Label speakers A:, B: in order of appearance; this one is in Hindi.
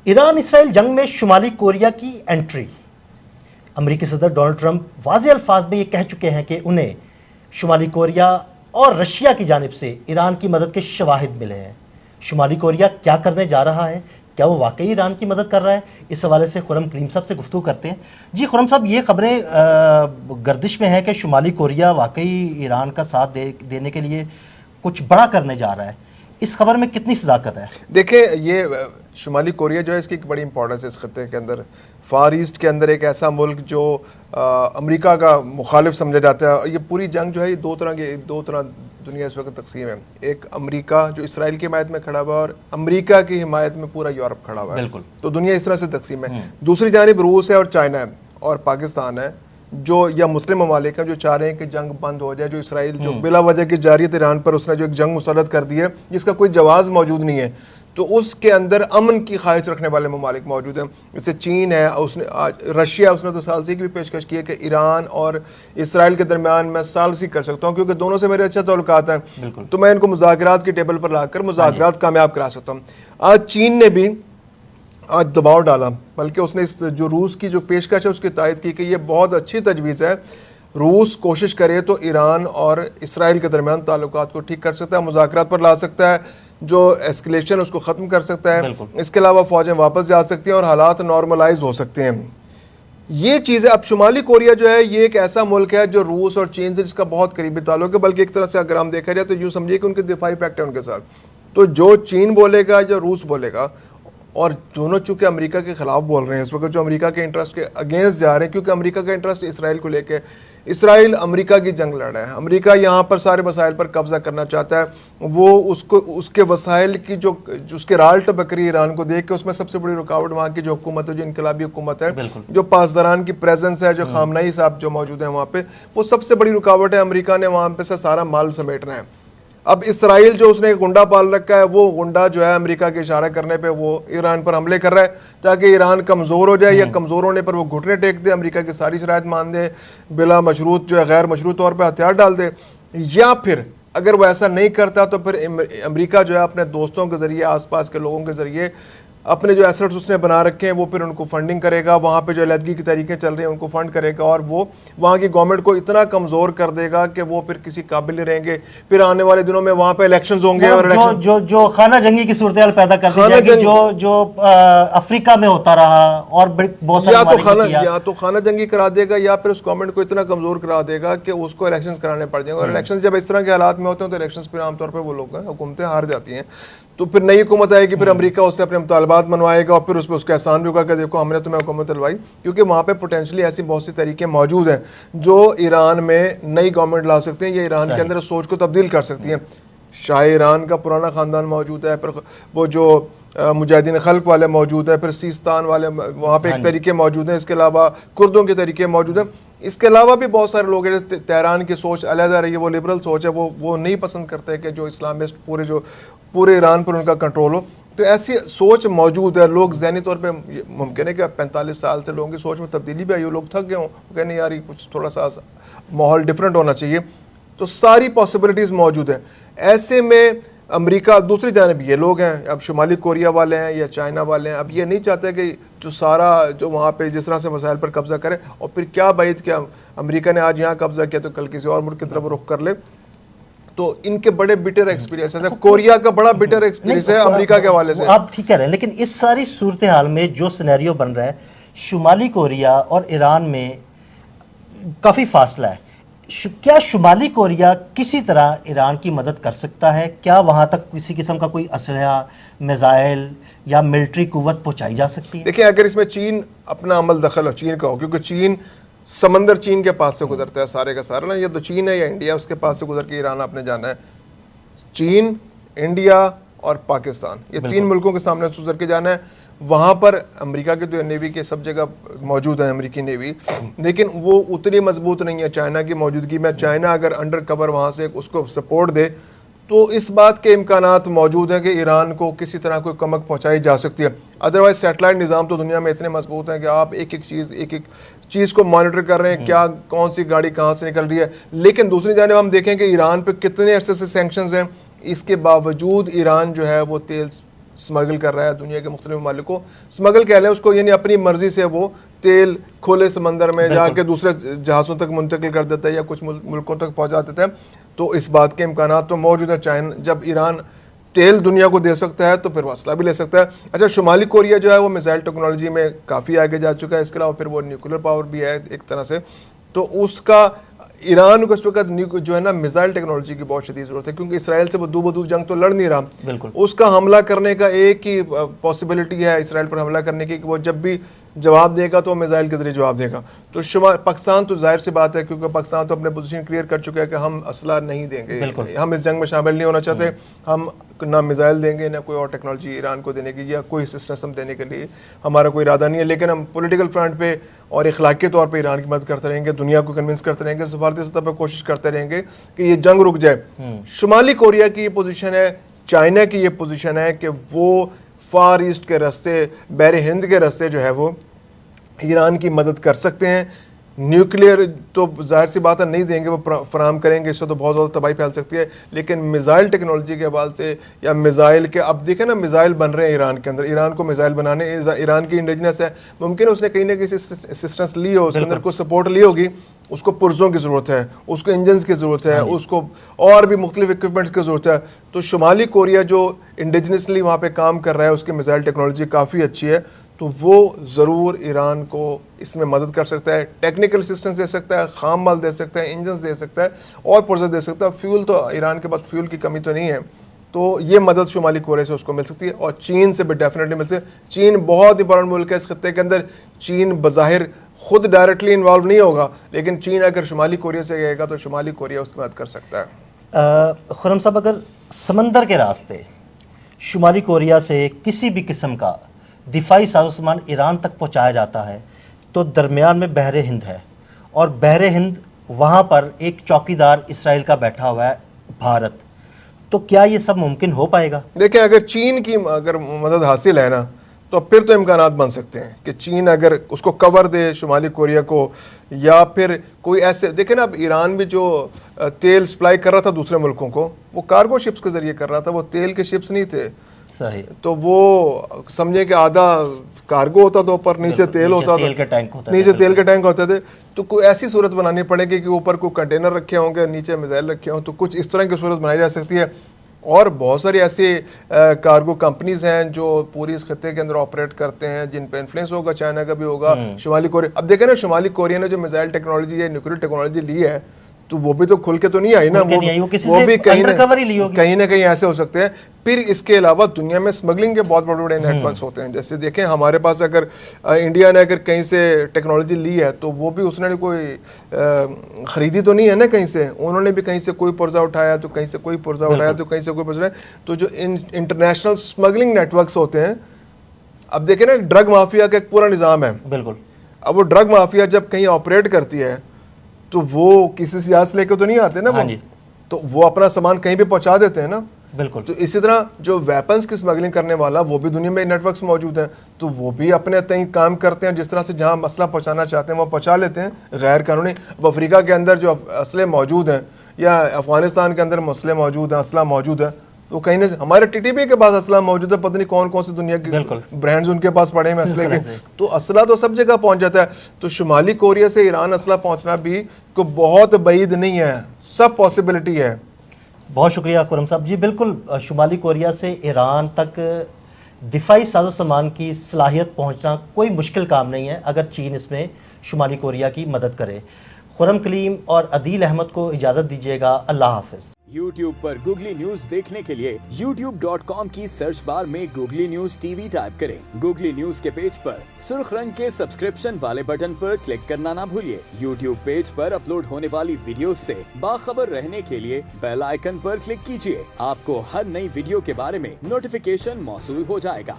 A: ईरान इसराइल जंग में शुमाली कोरिया की एंट्री। अमेरिकी सदर डोनाल्ड ट्रंप वाज़े अल्फाज में ये कह चुके हैं कि उन्हें शुमाली कोरिया और रशिया की जानिब से ईरान की मदद के शवाहिद मिले हैं। शुमाली कोरिया क्या करने जा रहा है, क्या वो वाकई ईरान की मदद कर रहा है? इस हवाले से खुरम कलीम साहब से गुफ्तगू करते हैं। जी खुरम साहब, ये खबरें गर्दिश में है कि शुमाली कोरिया वाकई ईरान का साथ देने के लिए कुछ बड़ा करने जा रहा है। इस खबर में कितनी सदाकत है?
B: देखिए, ये शुमाली कोरिया जो है, इसकी एक बड़ी इंपॉर्टेंस है इस खत्ते के अंदर। फार ईस्ट के अंदर एक ऐसा मुल्क जो अमेरिका का मुखालिफ समझा जाता है। ये पूरी जंग जो है, ये दो तरह दुनिया इस वक्त तकसीम है। एक अमेरिका जो इसराइल की हिमायत में खड़ा हुआ है, और अमेरिका की हिमायत में पूरा यूरोप खड़ा हुआ है।
A: बिल्कुल।
B: तो दुनिया इस तरह से तकसीम है। दूसरी जानिब रूस है और चाइना है और पाकिस्तान है, जो या मुस्लिम ममालिक है जो चाह रहे हैं कि जंग बंद हो जाए। जो इसराइल जो बिला वजह की जारियत ईरान पर उसने जो एक जंग मुसल्लत कर दी है जिसका कोई जवाब मौजूद नहीं है, तो उसके अंदर अमन की ख्वाहिश रखने वाले ममालिक मौजूद हैं। जैसे चीन है, उसने रशिया, उसने तो सालसी की भी पेशकश की है कि ईरान और इसराइल के दरमियान मैं सालसी कर सकता हूँ क्योंकि दोनों से मेरे अच्छे ताल्लुकात हैं, तो मैं इनको मुज़ाकरात की टेबल पर लाकर मुज़ाकरात कामयाब करा सकता हूँ। आज चीन ने भी आज दबाव डाला, बल्कि उसने इस जो रूस की जो पेशकश है उसकी तायद की कि ये बहुत अच्छी तजवीज़ है। रूस कोशिश करे तो ईरान और इसराइल के दरमियान ताल्लुकात को ठीक कर सकता है, मुज़ाकरात पर ला सकता है, जो एस्केलेशन उसको ख़त्म कर सकता है। इसके अलावा फ़ौजें वापस जा सकती हैं और हालात नॉर्मलाइज हो सकते हैं। ये चीज़ें अब शुमाली कोरिया जो है, ये एक ऐसा मुल्क है जो रूस और चीन से जिसका बहुत करीबी ताल्लुक है, बल्कि एक तरह से अगर हम देखा जाए तो यूँ समझिए कि उनके दिफाई पैक्ट है उनके साथ। तो जो चीन बोलेगा या रूस बोलेगा, और दोनों चूंकि अमेरिका के खिलाफ बोल रहे हैं इस वक्त, जो अमेरिका के इंटरेस्ट के अगेंस्ट जा रहे हैं, क्योंकि अमेरिका का इंटरेस्ट इसराइल को लेके, इसराइल अमेरिका की जंग लड़ रहा है। अमेरिका यहाँ पर सारे वसाइल पर कब्जा करना चाहता है। वो उसको उसके वसाइल की जो उसके राल्ट बकरी ईरान को देख के, उसमें सबसे बड़ी रुकावट वहाँ की जो हुकूमत है, जो इनकलाबी हुकूमत है, जो पासदारान की प्रेजेंस है, जो खामनाई साहब जो मौजूद है वहाँ पे, वो सबसे बड़ी रुकावट है। अमेरिका ने वहाँ पे से सारा माल समेटना है। अब इसराइल जो उसने गुंडा पाल रखा है, वो गुंडा जो है अमेरिका के इशारा करने पे वो ईरान पर हमले कर रहा है ताकि ईरान कमज़ोर हो जाए, या कमज़ोर होने पर वो घुटने टेक दे, अमेरिका की सारी शराइत मान दे, बिला मशरूत जो है गैर मशरूत तौर पर हथियार डाल दे। या फिर अगर वो ऐसा नहीं करता तो फिर अमेरिका जो है अपने दोस्तों के ज़रिए, आसपास के लोगों के ज़रिए अपने जो एसेट्स उसने बना रखे हैं वो फिर उनको फंडिंग करेगा, वहाँ पे जो अलहदगी की तरीके चल रहे हैं उनको फंड करेगा, और वो वहाँ की गवर्नमेंट को इतना कमज़ोर कर देगा कि वो फिर किसी काबिल नहीं रहेंगे। फिर आने वाले दिनों में वहाँ पे इलेक्शंस होंगे और
A: जो खाना जंगी की सूरत पैदा कर दी जाएगी, जो अफ्रीका में होता रहा और बहुत सारे
B: या तो खाना जंगी करा देगा, या फिर उस गवर्नमेंट को इतना कमज़ोर करा देगा कि उसको इलेक्शंस कराने पड़ जाएंगे। और इलेक्शन जब इस तरह के हालात में होते हैं तो इलेक्शन फिर आमतौर पर वो लोग हुकूमतें हार जाती हैं, तो फिर नई हुकूमत आएगी, फिर अमेरिका उससे अपने मुतालबात मनवाएगा और फिर उस पर उसका एहसान भी होगा कि देखो हमने तुम्हें हुकूमत दिलवाई। क्योंकि वहाँ पे पोटेंशली ऐसी बहुत सी तरीके मौजूद हैं जो ईरान में नई गवर्नमेंट ला सकते हैं या ईरान के अंदर सोच को तब्दील कर सकती हैं। शाह ईरान का पुराना ख़ानदान मौजूद है, फिर वो जो मुजाहिदीन खल्क वाले मौजूद है, फिर सीस्तान वाले वहाँ पे एक तरीके मौजूद हैं, इसके अलावा कुर्दों के तरीके मौजूद हैं। इसके अलावा भी बहुत सारे लोग हैं। तेहरान की सोच अलहदा रही है, वो लिबरल सोच है, वो नहीं पसंद करते कि जो इस्लामिस्ट पूरे ईरान पर उनका कंट्रोल हो। तो ऐसी सोच मौजूद है। लोग ज़हनी तौर पे मुमकिन है कि 45 साल से लोगों की सोच में तब्दीली भी आई हो, लोग थक गए हों, कहने यार कुछ थोड़ा सा माहौल डिफरेंट होना चाहिए। तो सारी पॉसिबिलिटीज़ मौजूद हैं। ऐसे में अमेरिका, दूसरी जानब ये लोग हैं, अब शुमाली कोरिया वाले हैं या चाइना वाले हैं, अब ये नहीं चाहते कि जो सारा जो वहाँ पे जिस तरह से मसाइल पर कब्जा करे, और फिर क्या बात क्या अमेरिका ने आज यहाँ कब्जा किया तो कल किसी और मुल्क की तरफ रुख कर ले। तो इनके बड़े बिटर एक्सपीरियंस है। कोरिया का बड़ा बिटर एक्सपीरियंस है अमेरिका के हवाले से।
A: आप ठीक कह रहे हैं, लेकिन इस सारी सूरत हाल में जो सिनेरियो बन रहा है, शुमाली कोरिया और ईरान में काफ़ी फासला है। क्या शुमाली कोरिया किसी तरह ईरान की मदद कर सकता है? क्या वहाँ तक किसी किस्म का कोई असलहा, मिसाइल या मिलिट्री कुव्वत पहुँचाई जा सकती है?
B: देखिए, अगर इसमें चीन अपना अमल दखल हो, चीन का हो, क्योंकि चीन समंदर चीन के पास से गुजरता है सारे का सारा ना, ये तो चीन है या इंडिया, उसके पास से गुजर के ईरान आपने जाना है। चीन, इंडिया और पाकिस्तान, ये 3 मुल्कों के सामने से गुजर के जाना है। वहाँ पर अमेरिका की तो नेवी के सब जगह मौजूद है, अमेरिकी नेवी, लेकिन वो उतनी मजबूत नहीं है चाइना की मौजूदगी में। चाइना अगर अंडर कवर वहाँ से उसको सपोर्ट दे तो इस बात के इम्कानात मौजूद हैं कि ईरान को किसी तरह कोई कमक पहुँचाई जा सकती है। अदरवाइज सेटेलाइट निज़ाम तो दुनिया में इतने मजबूत हैं कि आप एक एक चीज़ को मॉनिटर कर रहे हैं, क्या कौन सी गाड़ी कहाँ से निकल रही है। लेकिन दूसरी जानिब हम देखें कि ईरान पर कितने अरसे से सैंक्शंस हैं, इसके बावजूद ईरान जो है वो तेल स्मगल कर रहा है दुनिया के मुख्तलिफ ममालिक को। स्मगल कह लें उसको, यानी अपनी मर्जी से वो तेल खुले समंदर में जाके दूसरे जहाज़ों तक मुंतकिल कर देता है या कुछ मुल्कों तक पहुंचा देता है। तो इस बात के इम्कान तो मौजूद है। चाइना, जब ईरान तेल दुनिया को दे सकता है तो फिर वो असला भी ले सकता है। अच्छा, शुमाली कोरिया जो है वो मिसाइल टेक्नोलॉजी में काफ़ी आगे जा चुका है। इसके अलावा फिर वो न्यूक्लियर पावर भी है एक तरह से। तो उसका ईरान को इस वक्त जो है ना मिसाइल टेक्नोलॉजी की बहुत शदीद जरूरत है, क्योंकि इसराइल से बदू जंग तो लड़ नहीं रहा।
A: बिल्कुल।
B: उसका हमला करने का एक ही पॉसिबिलिटी है इसराइल पर हमला करने की, कि वो जब भी जवाब देगा तो मिसाइल के जरिए जवाब देगा। तो पाकिस्तान तो जाहिर सी बात है, क्योंकि पाकिस्तान तो अपने पोजीशन क्लियर कर चुका है कि हम असला नहीं देंगे, हम इस जंग में शामिल नहीं होना चाहते। हम ना मिसाइल देंगे ना कोई और टेक्नोलॉजी ईरान को देने की या कोई सिस्टम देने के लिए हमारा कोई इरादा नहीं है। लेकिन हम पॉलिटिकल फ्रंट पे और इखलाकी तौर पे ईरान की मदद करते रहेंगे, दुनिया को कन्विंस करते रहेंगे, सफारती सतह पर कोशिश करते रहेंगे कि ये जंग रुक जाए। शुमाली कोरिया की ये पोजीशन है, चाइना की ये पोजीशन है कि वो फार ईस्ट के रास्ते, बहरे हिंद के रास्ते जो है वो ईरान की मदद कर सकते हैं। न्यूक्लियर तो जाहिर सी बात है नहीं देंगे, वो फराम करेंगे, इससे तो बहुत ज़्यादा तबाही फैल सकती है। लेकिन मिसाइल टेक्नोलॉजी के हवाले से या मिसाइल के, अब देखें ना मिसाइल बन रहे हैं ईरान के अंदर, ईरान को मिसाइल बनाने, ईरान की इंडिजिनस है, मुमकिन है उसने कहीं ना कहीं असिस्टेंस ली हो, उसके अंदर कुछ सपोर्ट ली होगी। उसको पुर्जों की ज़रूरत है, उसको इंजन्स की ज़रूरत है, उसको और भी मुख्तलिफ इक्विपमेंट्स की ज़रूरत है। तो शुमाली कोरिया जो इंडिजिनसली वहाँ पे काम कर रहा है, उसकी मिसाइल टेक्नोलॉजी काफ़ी अच्छी है, तो वो ज़रूर ईरान को इसमें मदद कर सकता है, टेक्निकल असिस्टेंस दे सकता है, खाम माल दे सकता है, इंजन्स दे सकता है और पुर्जे दे सकता है। फ्यूल तो ईरान के पास फ्यूल की कमी तो नहीं है, तो ये मदद शुमाली कोरिया से उसको मिल सकती है और चीन से भी डेफिनेटली मिल सकती है। चीन बहुत इंपॉर्टेंट मुल्क है इस खत्ते के अंदर। चीन बज़ाहिर खुद डायरेक्टली इन्वॉल्व नहीं होगा, लेकिन चीन अगर शुमाली कोरिया से गएगा तो शुमाली कोरिया उसकी मदद कर सकता है।
A: खुरम साहब, अगर समंदर के रास्ते शुमाली कोरिया से किसी भी किस्म का दिफाई साजो-सामान ईरान तक पहुंचाया जाता है तो दरमियान में बहरे हिंद है, और बहरे हिंद वहाँ पर एक चौकीदार इसराइल का बैठा हुआ है भारत, तो क्या ये सब मुमकिन हो पाएगा?
B: देखिए, अगर चीन की अगर मदद हासिल है ना, तो फिर तो इम्कानात बन सकते हैं कि चीन अगर उसको कवर दे शुमाली कोरिया को, या फिर कोई ऐसे, देखें ना अब ईरान भी जो तेल सप्लाई कर रहा था दूसरे मुल्कों को, वो कार्गो शिप्स के जरिए कर रहा था, वो तेल के शिप्स नहीं थे।
A: सही।
B: तो वो समझे कि आधा कार्गो होता था, ऊपर नीचे तेल होता था,
A: तेल के टैंक होते थे,
B: नीचे तेल के टैंक होते थे। तो कोई ऐसी सूरत बनानी पड़ेगी कि ऊपर कोई कंटेनर रखे होंगे, नीचे मिसाइल रखे हों, तो कुछ इस तरह की सूरत बनाई जा सकती है। और बहुत सारी ऐसी कार्गो कंपनीज हैं जो पूरी इस खत्ते के अंदर ऑपरेट करते हैं, जिन पे इन्फ्लुएंस होगा, चाइना का भी होगा, शुमाली कोरिया। अब देखें ना, शुमाली कोरिया ने जो मिसाइल टेक्नोलॉजी या न्यूक्लियर टेक्नोलॉजी ली है, तो वो भी तो खुल के तो नहीं आई ना, वो भी कहीं ना कहीं ऐसे हो सकते हैं। फिर इसके अलावा दुनिया में स्मगलिंग के बहुत बड़े बड़े नेटवर्क्स होते हैं। जैसे देखें, हमारे पास अगर इंडिया ने अगर कहीं से टेक्नोलॉजी ली है, तो वो भी उसने कोई खरीदी तो नहीं है ना कहीं से, उन्होंने भी कहीं से कोई पुर्जा उठाया, तो कहीं से कोई पुर्जा उठाया, तो कहीं से कोई पुर्जा। तो जो इंटरनेशनल स्मगलिंग नेटवर्क्स होते हैं, अब देखें ना, ड्रग माफिया का एक पूरा निज़ाम है।
A: बिल्कुल। अब
B: वो ड्रग माफिया जब कहीं ऑपरेट करती है तो वो किसी से इजाज़त लेकर तो नहीं आते ना, वो तो वो अपना सामान कहीं भी पहुंचा देते हैं ना।
A: बिल्कुल।
B: तो इसी तरह जो वेपन्स की स्मगलिंग करने वाला, वो भी दुनिया में नेटवर्क्स मौजूद हैं, तो वो भी अपने तय काम करते हैं। जिस तरह से जहां मसला पहुंचाना चाहते हैं वो पहुंचा लेते हैं गैर कानूनी। अब अफ्रीका के अंदर जो असले मौजूद हैं या अफगानिस्तान के अंदर मसले मौजूद हैं, असला मौजूद है, तो कहीं ना हमारे टीटीपी के पास असला मौजूद है, पता नहीं कौन कौन सी दुनिया के ब्रांड्स उनके पास पड़े हैं असले के। तो असला तो सब जगह पहुंच जाता है। तो शुमाली कोरिया से ईरान असला पहुंचना भी को बहुत बैद नहीं है, सब पॉसिबिलिटी है।
A: बहुत शुक्रिया खुरम साहब जी। बिल्कुल, शुमाली कोरिया से ईरान तक दिफाई साजो सामान की सलाहियत पहुंचना कोई मुश्किल काम नहीं है, अगर चीन इसमें शुमाली कोरिया की मदद करे। खुरम कलीम और अदील अहमद को इजाज़त दीजिएगा। अल्लाह हाफिज़।
C: YouTube पर गूगली न्यूज देखने के लिए youtube.com की सर्च बार में गूगली न्यूज टीवी टाइप करें। गूगली न्यूज के पेज पर सुर्ख रंग के सब्सक्रिप्शन वाले बटन पर क्लिक करना ना भूलिए। YouTube पेज पर अपलोड होने वाली वीडियो से बाखबर रहने के लिए बेल आइकन पर क्लिक कीजिए। आपको हर नई वीडियो के बारे में नोटिफिकेशन मौसूल हो जाएगा।